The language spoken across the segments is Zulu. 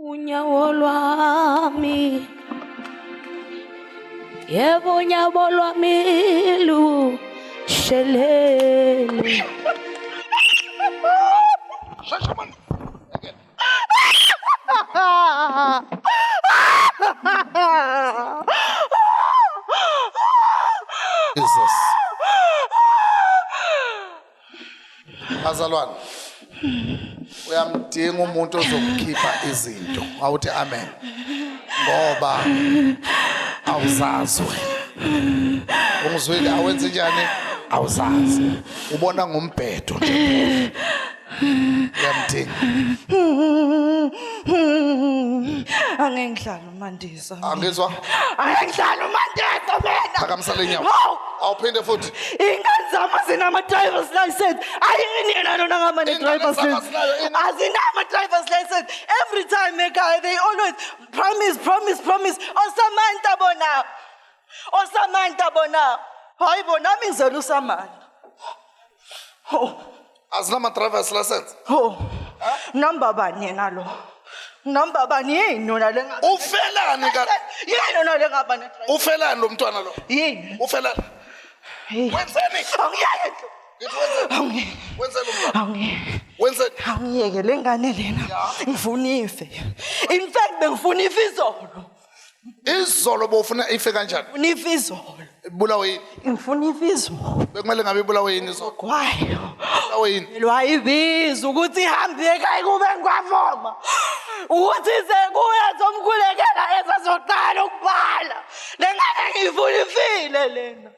Unyawo lwami, yebo unyawo lwami lushelele. Shasha man. Again. Jesus. Bazalwane. Uyamdinga umuntu ozokukhipha izinto. Awuthi amen. Ngoba awuzazi wena. Ungizwile awenze njani? Awuzazi. Ubona ngumbhedo nje. Uyamdinga. Angengidlala uMandisa. Angizwa? Angengidlala uMandisa mina. Phakamisa lenyawo. Hawu. Awuphinde futhi. Ingane zami zinama-driver's license. Ayini yena lona ngama-driver's Ingane license. zami azinayo yini? Azinama-driver's license. Every time ekhaya they always promise. Osamanta bona. Hayi bona nami ngizela usamanta. Azinama driver's license. Number bani yena lo? Number bani yini yona lenga? Ufelani ka? Yini yona lenga bani? Ufelani lo mntwana lo? Yini? Ufelani? Hey. Wenzeni? Angiyeke. Ngithi wenzeni? Wenzeni umntwana? Angiyeke. Wenzeni? Angiyeke lengane lena. Ngifuna ife. In fact bengifuna ife izolo. Izolo bofuna ife kanjani? Ngifuna ife izolo. Ibulawe yini? Ngifuna ife izolo. Bekumele ngabe ibulawe yini izolo? Kwayo. Ibulawe yini? Lwayibiza ukuthi ihambe ekhaya kube ngwavoma. Ukuthi sekuya zomkhulekela ezazoqala ukubhala. Lengane ngifuna ifile lena.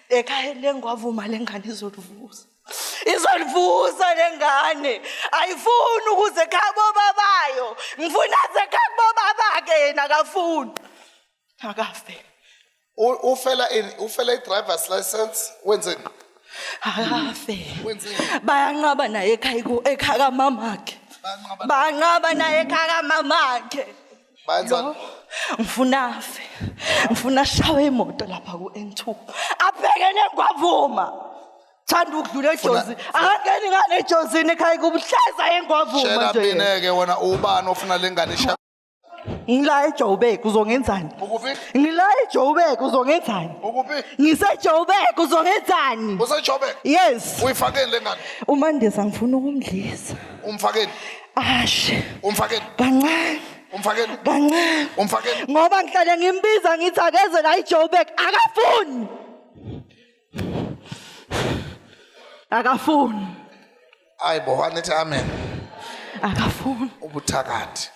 Ekhaya lengwavuma lengane izolivuza. Izolivuza lengane. Ayifuni ukuze ekhaya bobabayo. Ngifuna ekhaya bobabake yena akafuni. Akafe. Ufela i-driver's license wenzeni? Akafe. Wenzeni? Bayanqaba naye ekhaya kamamakhe. Bayanqaba naye ekhaya kamamakhe. Bayenzani? Ngifuna afe. Ngifuna shawe imoto lapha ku-N2. Abhekene ngwavuma. Thanda ukudlula eJozi. Akangeni ngane eJozini ekhaya kubuhlaza engwavuma Shela nje. mina-ke wena ubani ofuna lengane isha. Ngila eJoburg uzongenzani? Ukuphi? Ngila eJoburg uzongenzani? Ukuphi? NgiseJoburg uzongenzani? Usejobe? Yes. Uyifakeni lengane? uMandisa ngifuna ukumdlisa. Umfakeni? Ashe. Umfakeni? Kancane. Umfakeni? Kancane. Umfakeni? Ngoba ngihlale ngimbiza ngithi akeze la eJoburg akafuni. Akafuni. Ayibo anithi amen. Akafuni. Ubuthakathi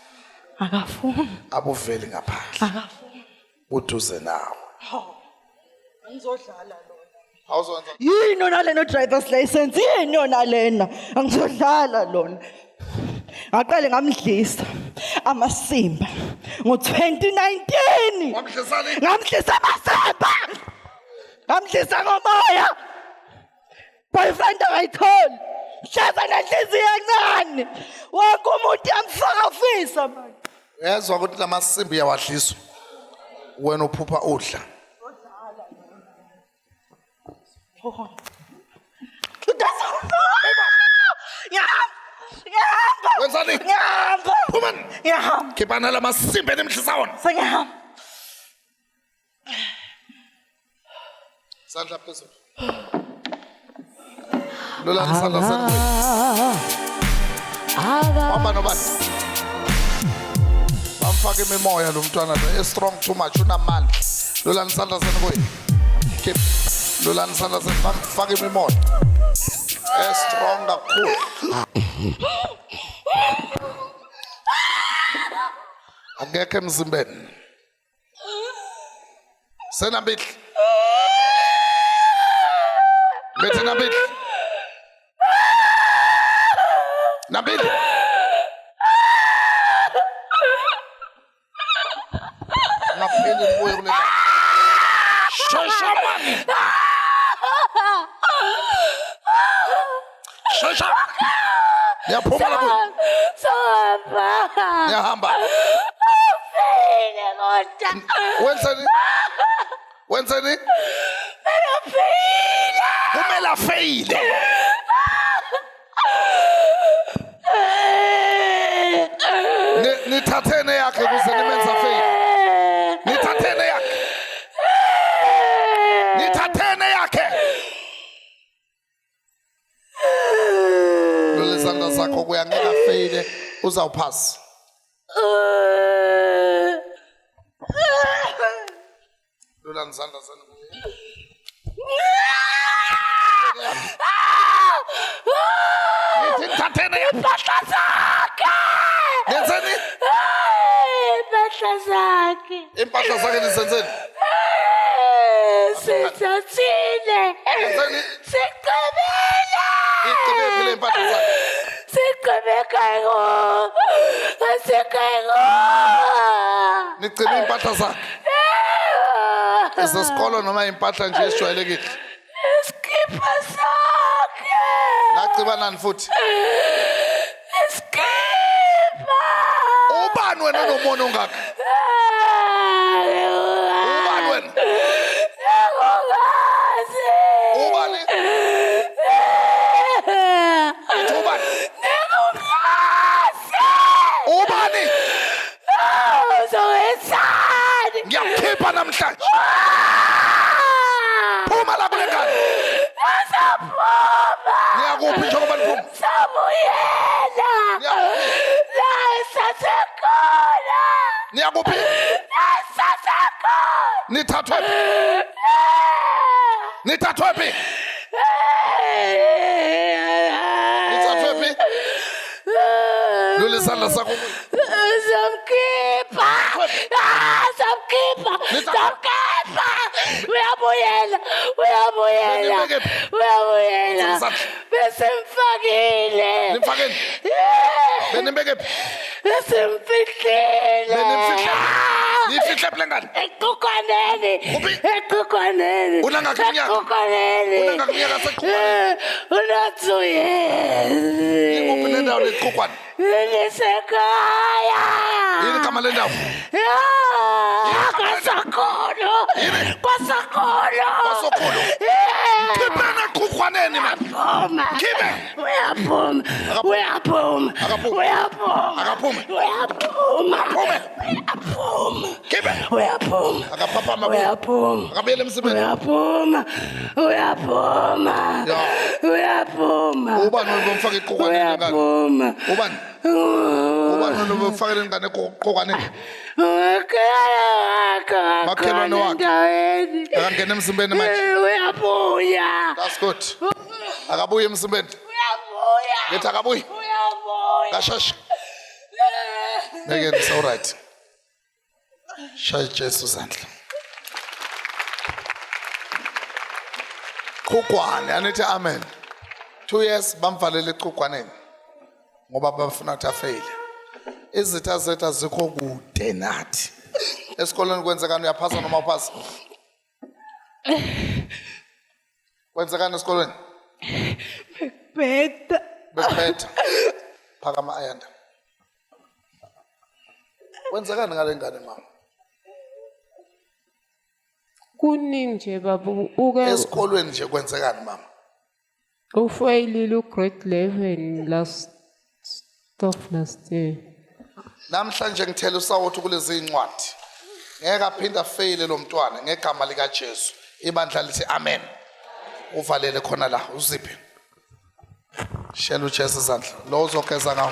Akafuni. abuveli ngaphandle. Akafuni. Uduze nawe. Angizodlala lona. Awuzonza? Yini yona lena driver's license? Yini yona lena? Angizodlala lona. Ngaqale ngamdlisa amasimba ngo-2019. Wamhlisani? Ngamdlisa amasimba. Ngamdlisa ngomoya. Boyfriend akayitholi. Hlaza nenhliziyo encane. Wonke umuntu yamfaka ufisa manje. Uyezwa ukuthi lamasimbi yawadliswa. Wena uphupha udla. Ngiyahamba. Wenzani? Ngiyahamba. Phuma. Ngiyahamba. Khipana lamasimbi enemhlisa wona. Sengiyahamba. Sandla phezulu. Lola isandla sakho. Hamba nobani? Bamfaka imimoya lo mntwana lo strong too much unamandla. Lola isandla sakho kuyi. Keep. Lola isandla sakho faka imimoya. Strong kakhulu. Angekho emzimbeni. Senambili. Bethi nambili. Nambili. Ngapheli ubuye kule. Shasha man. Shasha. Yaphuma lapho. Yahamba. Wenzeni? Wenzeni? Kumele afeyile. nithathene yakhe kuze nimenza fail. Nithathene yakhe. Nithathene yakhe. Lolesandla sakho kuya ngeka fail uzawuphasa. Lolani sandla senu. Nithathene yakhe. Impahla zakhe. Nenzeni? Impahla zakhe. Impahla zakhe nisenzeni? Sithathile. Nenzeni? Siqhubile. Iqhubephi le impahla zakhe? Siqhube kayo. Asikayo. Nigcine impahla zakhe. Isesikolo noma impahla nje esijwayelekile. Iskipa sakhe. Nagciba nani futhi? Iskipa. Ubani wena nomono ongaka? Ubani wena? Ngingazi. Ubani? Ubani? Ngingazi. Ubani? Uzowenzani? Ngiyakhipha namhlanje. Phuma la kule ngane. Asaphuma. Ngiyakuphi njengoba niphuma? Sabuyela. Ngiyakuphi? La sasekhona. Ngiyakuphi? La sasekhona. Nithathwe. Nithathwe phi? Nithathwe phi? Lolesandla sakho. Samkhipha. Samkhipha. Samkhipha. Uyabuyela. Uyabuyela. Benibeke phi? Uyabuyela. Ngizathu. Besimfakile. Nimfakeni? Benibeke phi? Besimfihlile. Benimfihle. Nifihle phi le ngane? Equkwaneni. Kuphi? Equkwaneni. Unangakhi iminyaka? Equkwaneni. Unangakhi iminyaka seqhukwaneni? Una-2 years. Ikuphi le ndawo leqhukwane? Nisekhaya. Yini igama le ndawo? Kwasakholo. Kwasakholo. Kwasakholo. Khipheni eqhukwaneni man. Phuma. Khiphe. Uyaphuma. Uyaphuma. Akaphumi. Uyaphuma. Akaphumi. Uyaphuma. Akaphume. Uyaphuma. Khiphe. Uyaphuma. Akaphaphama. Uyaphuma. Akabuyele emsebenzini. Uyaphuma. Uyaphuma. Ya. Uyaphuma. Ubani wena bomfaka eqhukwaneni ngane? Uyaphuma. Ubani? Ubani wena bomfakela ingane eqhukwaneni? Makhelwane wakhe. Akangena emzimbeni manje. Uyabuya. That's good. Akabuye emzimbeni. Uyabuya. Ngithi akabuye. Uyabuya. Kashasha. Again, it's all right. Shaya Jesu zandla. Qhukwane, anithi amen. 2 years bamvalele eqhukwaneni ngoba bafuna ukuthi afeyile. Izitha zethu azikho kude nathi. Esikoleni kwenzekani uyaphasa noma uphasa? Kwenzekani esikoleni? Beta. Bekuphetha. Phakama ayanda. Kwenzekani ngale ngane mama? Kuningi nje baba uke Esikolweni nje kwenzekani mama? ufayilile ugrade 11 last year. Namhlanje ngithela usawuthi kulezi incwadi. Ngeke aphinda fail lo mntwana ngegama lika Jesu. Ibandla lithi amen. Uvalele khona la uziphi. Shela uJesu izandla. Lo uzogeza ngawo.